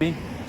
میں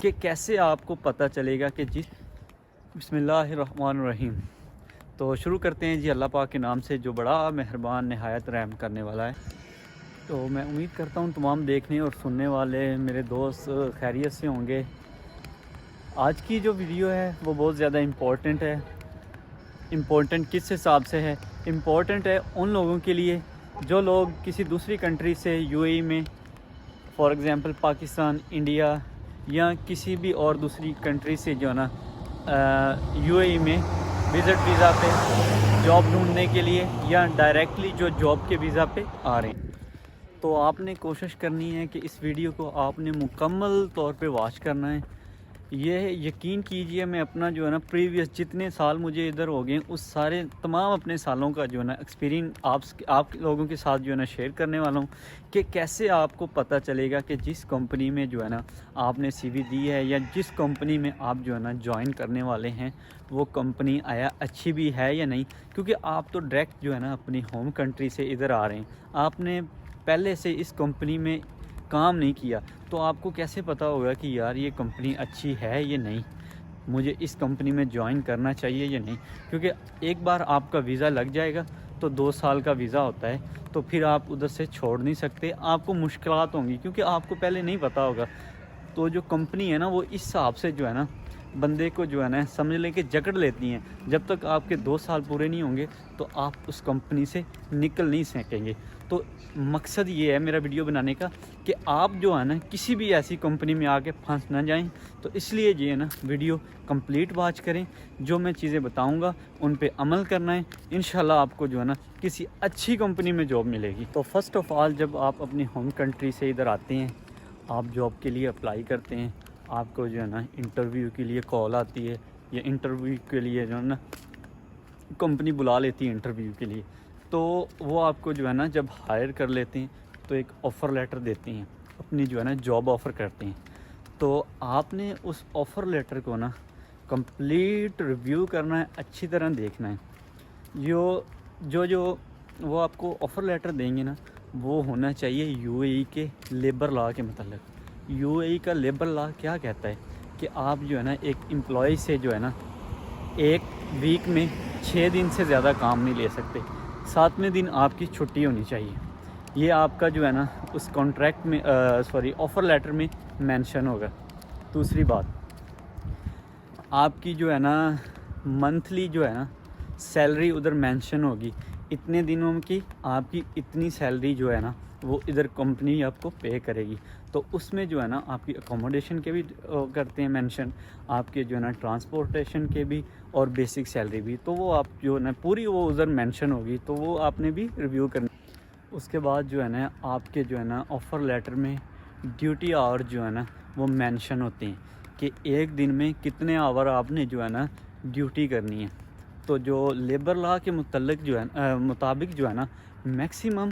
کہ کیسے آپ کو پتہ چلے گا کہ جی بسم اللہ الرحمن الرحیم. تو شروع کرتے ہیں جی اللہ پاک کے نام سے جو بڑا مہربان نہایت رحم کرنے والا ہے. تو میں امید کرتا ہوں تمام دیکھنے اور سننے والے میرے دوست خیریت سے ہوں گے. آج کی جو ویڈیو ہے وہ بہت زیادہ امپورٹنٹ ہے. امپورٹنٹ کس حساب سے ہے؟ امپورٹنٹ ہے ان لوگوں کے لیے جو لوگ کسی دوسری کنٹری سے یو اے ای میں فار ایگزامپل پاکستان، انڈیا یا کسی بھی اور دوسری کنٹری سے جو ہے نا یو اے ای میں وزٹ ویزا پہ جاب ڈھونڈنے کے لیے یا ڈائریکٹلی جو جاب کے ویزا پہ آ رہے ہیں. تو آپ نے کوشش کرنی ہے کہ اس ویڈیو کو آپ نے مکمل طور پہ واچ کرنا ہے. یہ یقین کیجئے میں اپنا جو ہے نا پریویس جتنے سال مجھے ادھر ہو گئے اس سارے تمام اپنے سالوں کا جو ہے نا ایکسپیرینس آپ لوگوں کے ساتھ جو ہے نا شیئر کرنے والا ہوں کہ کیسے آپ کو پتہ چلے گا کہ جس کمپنی میں جو ہے نا آپ نے سی وی دی ہے یا جس کمپنی میں آپ جو ہے نا جوائن کرنے والے ہیں وہ کمپنی آیا اچھی بھی ہے یا نہیں. کیونکہ آپ تو ڈائریکٹ جو ہے نا اپنی ہوم کنٹری سے ادھر آ رہے ہیں, آپ نے پہلے سے اس کمپنی میں کام نہیں کیا, تو آپ کو کیسے پتہ ہوگا کہ یار یہ کمپنی اچھی ہے یا نہیں, مجھے اس کمپنی میں جوائن کرنا چاہیے یا نہیں. کیونکہ ایک بار آپ کا ویزا لگ جائے گا تو 2 سال کا ویزا ہوتا ہے, تو پھر آپ ادھر سے چھوڑ نہیں سکتے. آپ کو مشکلات ہوں گی کیونکہ آپ کو پہلے نہیں پتہ ہوگا. تو جو کمپنی ہے نا وہ اس حساب سے جو ہے نا بندے کو جو ہے نا سمجھ لیں کہ جکڑ لیتی ہیں. جب تک آپ کے 2 سال پورے نہیں ہوں گے تو آپ اس کمپنی سے نکل نہیں سکیں گے. تو مقصد یہ ہے میرا ویڈیو بنانے کا کہ آپ جو ہے نا کسی بھی ایسی کمپنی میں آ کے پھنس نہ جائیں. تو اس لیے جو ہے نا ویڈیو کمپلیٹ واچ کریں, جو میں چیزیں بتاؤں گا ان پہ عمل کرنا ہے. انشاءاللہ آپ کو جو ہے نا کسی اچھی کمپنی میں جاب ملے گی. تو فرسٹ آف آل جب آپ اپنی ہوم کنٹری سے ادھر آتے ہیں, آپ جاب کے لیے اپلائی کرتے ہیں, آپ کو جو ہے نا انٹرویو کے لیے کال آتی ہے یا انٹرویو کے لیے جو ہے نا کمپنی بلا لیتی ہے انٹرویو کے لیے. تو وہ آپ کو جو ہے نا جب ہائر کر لیتے ہیں تو ایک آفر لیٹر دیتے ہیں, اپنی جو ہے نا جاب آفر کرتے ہیں. تو آپ نے اس آفر لیٹر کو نا کمپلیٹ ریویو کرنا ہے, اچھی طرح دیکھنا ہے. جو وہ آپ کو آفر لیٹر دیں گے نا وہ ہونا چاہیے یو اے ای کے لیبر لا کے متعلق. یو اے ای کا لیبر لا کیا کہتا ہے کہ آپ جو ہے نا ایک امپلائی سے جو ہے نا ایک ویک میں 6 دن سے زیادہ کام نہیں لے سکتے. 7ویں دن آپ کی چھٹی ہونی چاہیے. یہ آپ کا جو ہے نا اس کانٹریکٹ میں آفر لیٹر میں مینشن ہوگا. دوسری بات, آپ کی جو ہے نا منتھلی جو ہے نا سیلری ادھر مینشن ہوگی, اتنے دنوں کی آپ کی اتنی سیلری جو ہے نا وہ ادھر کمپنی آپ کو پے کرے گی. تو اس میں جو ہے نا آپ کی اکوموڈیشن کے بھی کرتے ہیں مینشن, آپ کے جو ہے نا ٹرانسپورٹیشن کے بھی اور بیسک سیلری بھی. تو وہ آپ جو ہے نا پوری وہ ادھر مینشن ہوگی, تو وہ آپ نے بھی ریویو کرنی. اس کے بعد جو ہے نا آپ کے جو ہے نا آفر لیٹر میں ڈیوٹی آور جو ہے نا وہ مینشن ہوتے ہیں کہ ایک دن میں کتنے آور آپ نے جو ہے نا ڈیوٹی کرنی ہے. تو جو لیبر لا کے متعلق جو ہے مطابق جو ہے نا میکسیمم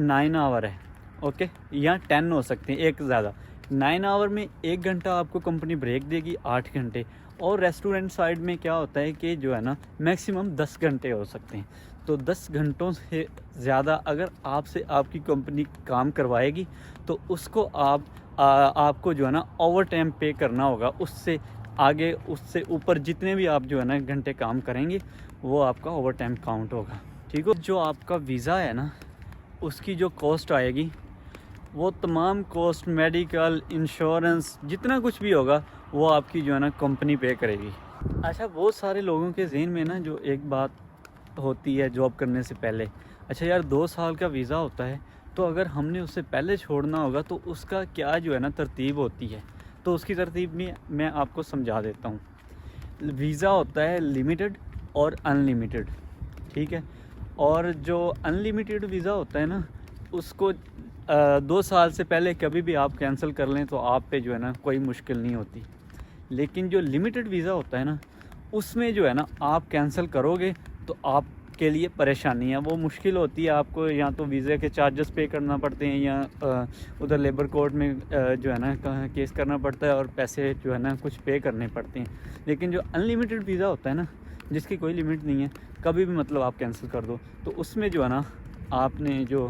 9 آور ہے, اوکے, یا 10 ہو سکتے ہیں ایک زیادہ. 9 آور میں 1 گھنٹہ آپ کو کمپنی بریک دے گی, 8 گھنٹے. اور ریسٹورنٹ سائڈ میں کیا ہوتا ہے کہ جو ہے نا میکسیمم 10 گھنٹے ہو سکتے ہیں. تو 10 گھنٹوں سے زیادہ اگر آپ سے آپ کی کمپنی کام کروائے گی تو اس کو آپ کو جو ہے نا اوور ٹائم پے کرنا ہوگا. اس سے آگے اس سے اوپر جتنے بھی آپ جو ہے نا گھنٹے کام کریں گے وہ آپ کا اوور ٹائم کاؤنٹ ہوگا. ٹھیک ہے, جو آپ کا ویزا ہے نا اس کی جو کاسٹ آئے گی وہ تمام کاسٹ, میڈیکل, انشورنس, جتنا کچھ بھی ہوگا وہ آپ کی جو ہے نا کمپنی پے کرے گی. اچھا, بہت سارے لوگوں کے ذہن میں نا جو ایک بات ہوتی ہے جاب کرنے سے پہلے, اچھا یار 2 سال کا ویزا ہوتا ہے تو اگر ہم نے اس سے پہلے چھوڑنا ہوگا تو اس کا کیا جو ہے نا ترتیب ہوتی ہے. تو اس کی ترتیب میں آپ کو سمجھا دیتا ہوں. ویزا ہوتا ہے لمیٹڈ اور ان لمیٹڈ, ٹھیک ہے. اور جو ان لمیٹڈ ویزا ہوتا ہے نا اس کو 2 سال سے پہلے کبھی بھی آپ کینسل کر لیں تو آپ پہ جو ہے نا کوئی مشکل نہیں ہوتی. لیکن جو لمیٹڈ ویزا ہوتا ہے نا اس میں جو ہے نا آپ کینسل کرو گے تو آپ کے لیے پریشانی ہے, وہ مشکل ہوتی ہے. آپ کو یا تو ویزے کے چارجز پے کرنا پڑتے ہیں یا ادھر لیبر کورٹ میں جو ہے نا کیس کرنا پڑتا ہے اور پیسے جو ہے نا کچھ پے کرنے پڑتے ہیں. لیکن جو ان لمیٹڈ ویزا ہوتا ہے نا جس کی کوئی لمٹ نہیں ہے, کبھی بھی مطلب آپ کینسل کر دو, تو اس میں جو ہے نا آپ نے جو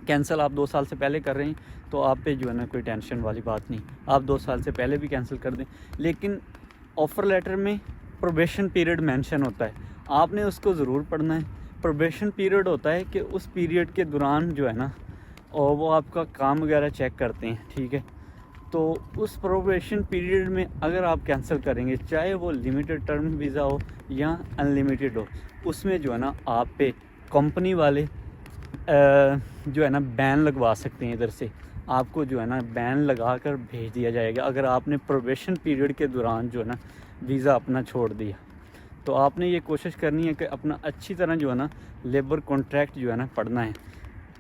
کینسل آپ 2 سال سے پہلے کر رہے ہیں تو آپ پہ جو ہے نا کوئی ٹینشن والی بات نہیں، آپ 2 سال سے پہلے بھی کینسل کر دیں. لیکن آفر لیٹر میں پروبیشن پیریڈ مینشن ہوتا ہے، آپ نے اس کو ضرور پڑھنا ہے. پروبیشن پیریڈ ہوتا ہے کہ اس پیریڈ کے دوران جو ہے نا اور وہ آپ کا کام وغیرہ چیک کرتے ہیں، ٹھیک ہے. تو اس پروبیشن پیریڈ میں اگر آپ کینسل کریں گے، چاہے وہ لمیٹڈ ٹرم ویزا ہو یا ان لمیٹڈ ہو، اس میں جو ہے نا آپ پہ کمپنی والے جو ہے نا بین لگوا سکتے ہیں. ادھر سے آپ کو جو ہے نا بین لگا کر بھیج دیا جائے گا اگر آپ نے پروبیشن پیریڈ کے دوران جو ہے نا ویزا اپنا چھوڑ دیا. تو آپ نے یہ کوشش کرنی ہے کہ اپنا اچھی طرح جو ہے نا لیبر کانٹریکٹ جو ہے نا پڑھنا ہے.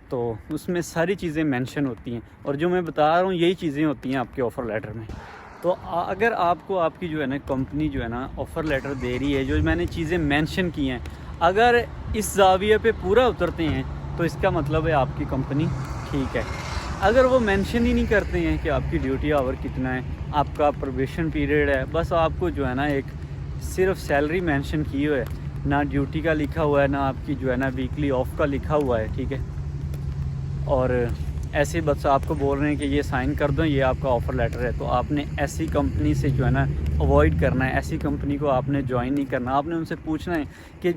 تو اس میں ساری چیزیں مینشن ہوتی ہیں اور جو میں بتا رہا ہوں یہی چیزیں ہوتی ہیں آپ کے آفر لیٹر میں. تو اگر آپ کو آپ کی جو ہے نا کمپنی جو ہے نا آفر لیٹر دے رہی ہے، جو میں نے چیزیں مینشن کی ہیں، اگر اس زاویے پہ پورا اترتے ہیں تو اس کا مطلب ہے آپ کی کمپنی ٹھیک ہے. اگر وہ مینشن ہی نہیں کرتے ہیں کہ آپ کی ڈیوٹی آور کتنا ہے، آپ کا پروبیشن پیریڈ ہے، بس آپ کو جو ہے نا ایک صرف سیلری مینشن کی ہوئے ہے، نہ ڈیوٹی کا لکھا ہوا ہے، نہ آپ کی جو ہے نا ویکلی آف کا لکھا ہوا ہے، ٹھیک ہے. اور ایسے بس آپ کو بول رہے ہیں کہ یہ سائن کر دو، یہ آپ کا آفر لیٹر ہے، تو آپ نے ایسی کمپنی سے جو ہے نا اوائڈ کرنا ہے. ایسی کمپنی کو آپ نے جوائن نہیں کرنا. آپ نے ان سے پوچھنا ہے کہ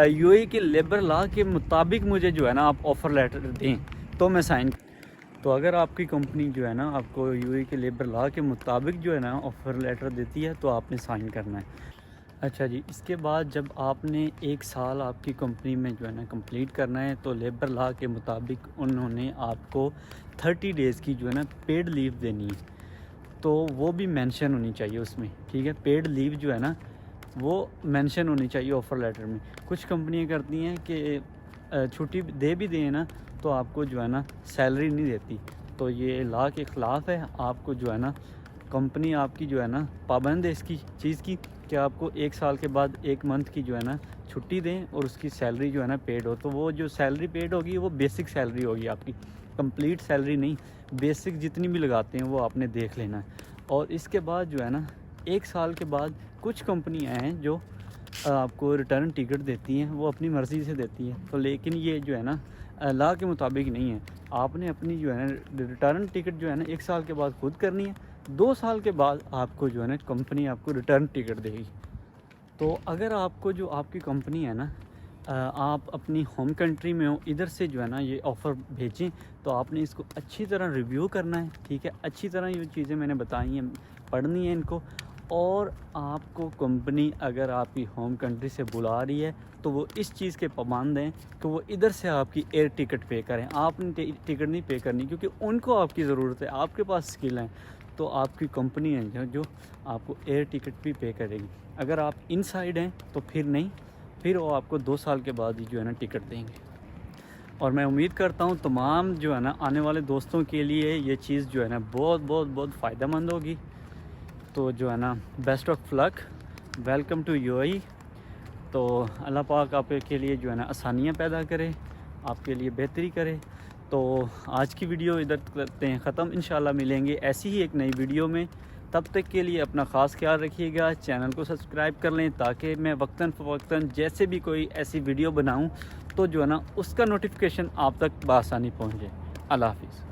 یو اے کے لیبر لا کے مطابق مجھے جو ہے نا آپ آفر لیٹر دیں تو میں سائن. تو اگر آپ کی کمپنی جو ہے نا آپ کو یو اے کے لیبر لا کے مطابق جو ہے نا آفر لیٹر دیتی ہے تو آپ نے سائن کرنا ہے. اچھا جی، اس کے بعد جب آپ نے 1 سال آپ کی کمپنی میں جو ہے نا کمپلیٹ کرنا ہے تو لیبر لا کے مطابق انہوں نے آپ کو 30 ڈیز کی جو ہے نا پیڈ لیو دینی ہے. تو وہ بھی مینشن ہونی چاہیے اس میں، ٹھیک ہے. پیڈ لیو جو ہے نا وہ مینشن ہونی چاہیے آفر لیٹر میں. کچھ کمپنیاں کرتی ہیں کہ چھٹی دے بھی دیں نا تو آپ کو جو ہے نا سیلری نہیں دیتی. تو یہ لا کے خلاف ہے. آپ کو جو ہے نا کمپنی آپ کی جو ہے نا پابند ہے اس کی چیز کی کہ آپ کو 1 سال کے بعد 1 منتھ کی جو ہے نا چھٹی دیں اور اس کی سیلری جو ہے نا پیڈ ہو. تو وہ جو سیلری پیڈ ہوگی وہ بیسک سیلری ہوگی آپ کی، کمپلیٹ سیلری نہیں. بیسک جتنی بھی لگاتے ہیں وہ آپ نے دیکھ لینا ہے. اور اس کے بعد جو ہے نا 1 سال کے بعد کچھ کمپنیاں ہیں جو آپ کو ریٹرن ٹکٹ دیتی ہیں، وہ اپنی مرضی سے دیتی ہیں. تو لیکن یہ جو ہے نا لا کے مطابق نہیں ہے. آپ نے اپنی جو ہے نا ریٹرن ٹکٹ جو ہے نا 1 سال کے بعد خود کرنی ہے. 2 سال کے بعد آپ کو جو ہے نا کمپنی آپ کو ریٹرن ٹکٹ دے گی. تو اگر آپ کو جو آپ کی کمپنی ہے نا آپ اپنی ہوم کنٹری میں ہو، ادھر سے جو ہے نا یہ آفر بھیجیں تو آپ نے اس کو اچھی طرح ریویو کرنا ہے، ٹھیک ہے. اچھی طرح یہ چیزیں میں نے بتائی ہیں پڑھنی ہیں ان کو. اور آپ کو کمپنی اگر آپ کی ہوم کنٹری سے بلا رہی ہے تو وہ اس چیز کے پابند ہیں کہ وہ ادھر سے آپ کی ایئر ٹکٹ پے کریں. آپ نے ٹکٹ نہیں پے کرنی کیونکہ ان کو آپ کی ضرورت ہے، آپ کے پاس اسکل ہیں. تو آپ کی کمپنی ہے جو آپ کو ایئر ٹکٹ بھی پے کرے گی. اگر آپ ان سائڈ ہیں تو پھر نہیں، پھر وہ آپ کو 2 سال کے بعد ہی جو ہے نا ٹکٹ دیں گے. اور میں امید کرتا ہوں تمام جو ہے نا آنے والے دوستوں کے لیے یہ چیز جو ہے نا بہت بہت بہت فائدہ مند ہوگی. تو جو ہے نا best of luck, welcome to U A E. تو اللہ پاک آپ کے لیے جو ہے نا آسانیاں پیدا کرے، آپ کے لیے بہتری کرے. تو آج کی ویڈیو ادھر کرتے ہیں ختم. انشاءاللہ ملیں گے ایسی ہی ایک نئی ویڈیو میں. تب تک کے لیے اپنا خاص خیال رکھیے گا. چینل کو سبسکرائب کر لیں تاکہ میں وقتاً فوقتاً جیسے بھی کوئی ایسی ویڈیو بناؤں تو جو ہے نا اس کا نوٹیفیکیشن آپ تک بآسانی پہنچ جائے. اللہ حافظ.